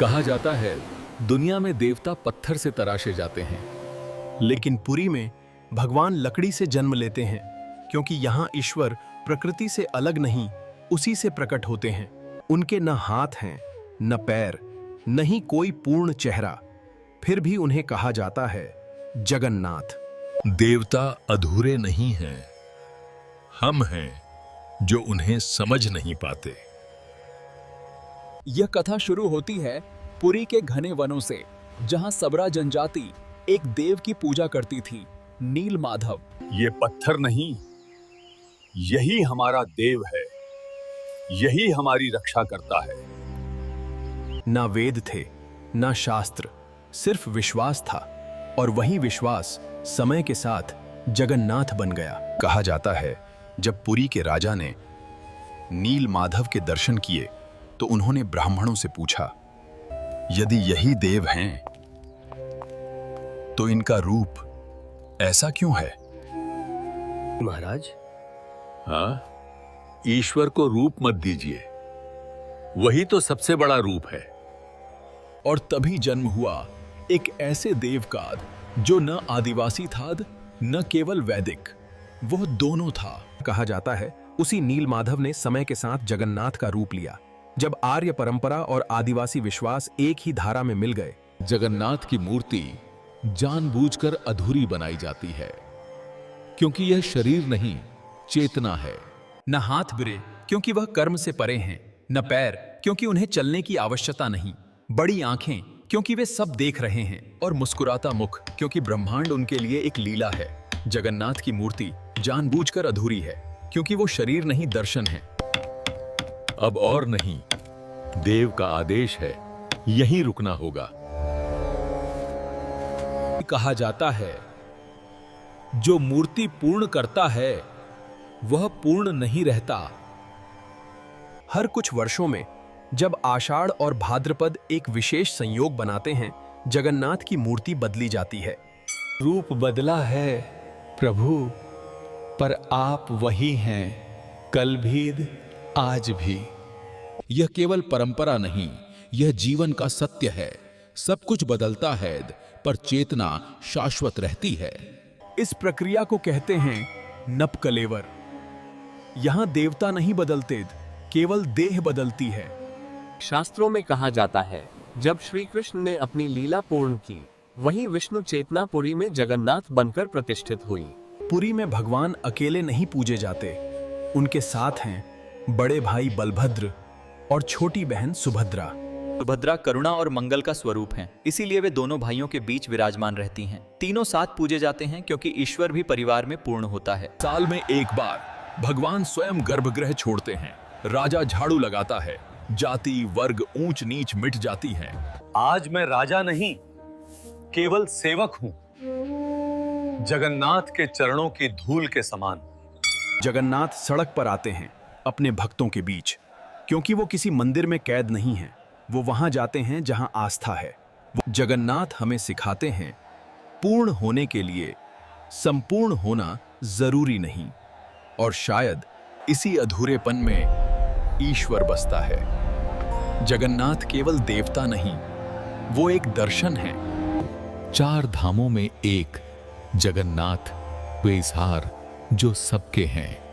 कहा जाता है दुनिया में देवता पत्थर से तराशे जाते हैं, लेकिन पुरी में भगवान लकड़ी से जन्म लेते हैं, क्योंकि यहाँ ईश्वर प्रकृति से अलग नहीं, उसी से प्रकट होते हैं। उनके न हाथ हैं, न पैर, न ही कोई पूर्ण चेहरा, फिर भी उन्हें कहा जाता है जगन्नाथ। देवता अधूरे नहीं हैं, हम हैं जो उन्हें समझ नहीं पाते। यह कथा शुरू होती है पुरी के घने वनों से, जहां सबरा जनजाति एक देव की पूजा करती थी, नील माधव। ये पत्थर नहीं, यही हमारा देव है, यही हमारी रक्षा करता है। ना वेद थे, ना शास्त्र, सिर्फ विश्वास था, और वही विश्वास समय के साथ जगन्नाथ बन गया। कहा जाता है जब पुरी के राजा ने नील माधव के दर्शन किए तो उन्होंने ब्राह्मणों से पूछा, यदि यही देव हैं तो इनका रूप ऐसा क्यों है? महाराज, हाँ, ईश्वर को रूप मत दीजिए, वही तो सबसे बड़ा रूप है। और तभी जन्म हुआ एक ऐसे देव का जो न आदिवासी था न केवल वैदिक, वह दोनों था। कहा जाता है उसी नील माधव ने समय के साथ जगन्नाथ का रूप लिया, जब आर्य परंपरा और आदिवासी विश्वास एक ही धारा में मिल गए। जगन्नाथ की मूर्ति जानबूझकर अधूरी बनाई जाती है, क्योंकि यह शरीर नहीं, चेतना है। न हाथ बिरे, क्योंकि वह कर्म से परे हैं, न पैर, क्योंकि उन्हें चलने की आवश्यकता नहीं, बड़ी आंखें, क्योंकि वे सब देख रहे हैं, और मुस्कुराता मुख, क्योंकि ब्रह्मांड उनके लिए एक लीला है। जगन्नाथ की मूर्ति जानबूझकर अधूरी है, क्योंकि वो शरीर नहीं, दर्शन है। अब और नहीं, देव का आदेश है, यहीं रुकना होगा। कहा जाता है जो मूर्ति पूर्ण करता है वह पूर्ण नहीं रहता। हर कुछ वर्षों में जब आषाढ़ और भाद्रपद एक विशेष संयोग बनाते हैं, जगन्नाथ की मूर्ति बदली जाती है। रूप बदला है प्रभु, पर आप वही हैं, कल भी आज भी। यह केवल परंपरा नहीं, यह जीवन का सत्य है। सब कुछ बदलता है, पर चेतना शाश्वत रहती है। इस प्रक्रिया को कहते हैं नपकलेवर। यहां देवता नहीं बदलते, केवल देह बदलती है। शास्त्रों में कहा जाता है जब श्री कृष्ण ने अपनी लीला पूर्ण की, वहीं विष्णु चेतना पुरी में जगन्नाथ बनकर प्रतिष्ठित हुई। पुरी में भगवान अकेले नहीं पूजे जाते, उनके साथ हैं बड़े भाई बलभद्र और छोटी बहन सुभद्रा। सुभद्रा करुणा और मंगल का स्वरूप हैं, इसीलिए वे दोनों भाइयों के बीच विराजमान रहती हैं। तीनों साथ पूजे जाते हैं क्योंकि ईश्वर भी परिवार में पूर्ण होता है। साल में एक बार भगवान स्वयं गर्भगृह छोड़ते हैं, राजा झाड़ू लगाता है, जाति वर्ग ऊंच नीच मिट जाती है। आज मैं राजा नहीं, केवल सेवक हूं, जगन्नाथ के चरणों की धूल के समान। जगन्नाथ सड़क पर आते हैं अपने भक्तों के बीच, क्योंकि वो किसी मंदिर में कैद नहीं हैं, वो वहां जाते हैं जहां आस्था है। जगन्नाथ हमें सिखाते हैं पूर्ण होने के लिए संपूर्ण होना जरूरी नहीं, और शायद इसी अधूरेपन में ईश्वर बसता है। जगन्नाथ केवल देवता नहीं, वो एक दर्शन है। चार धामों में एक जगन्नाथ, वे इजहार जो सबके हैं।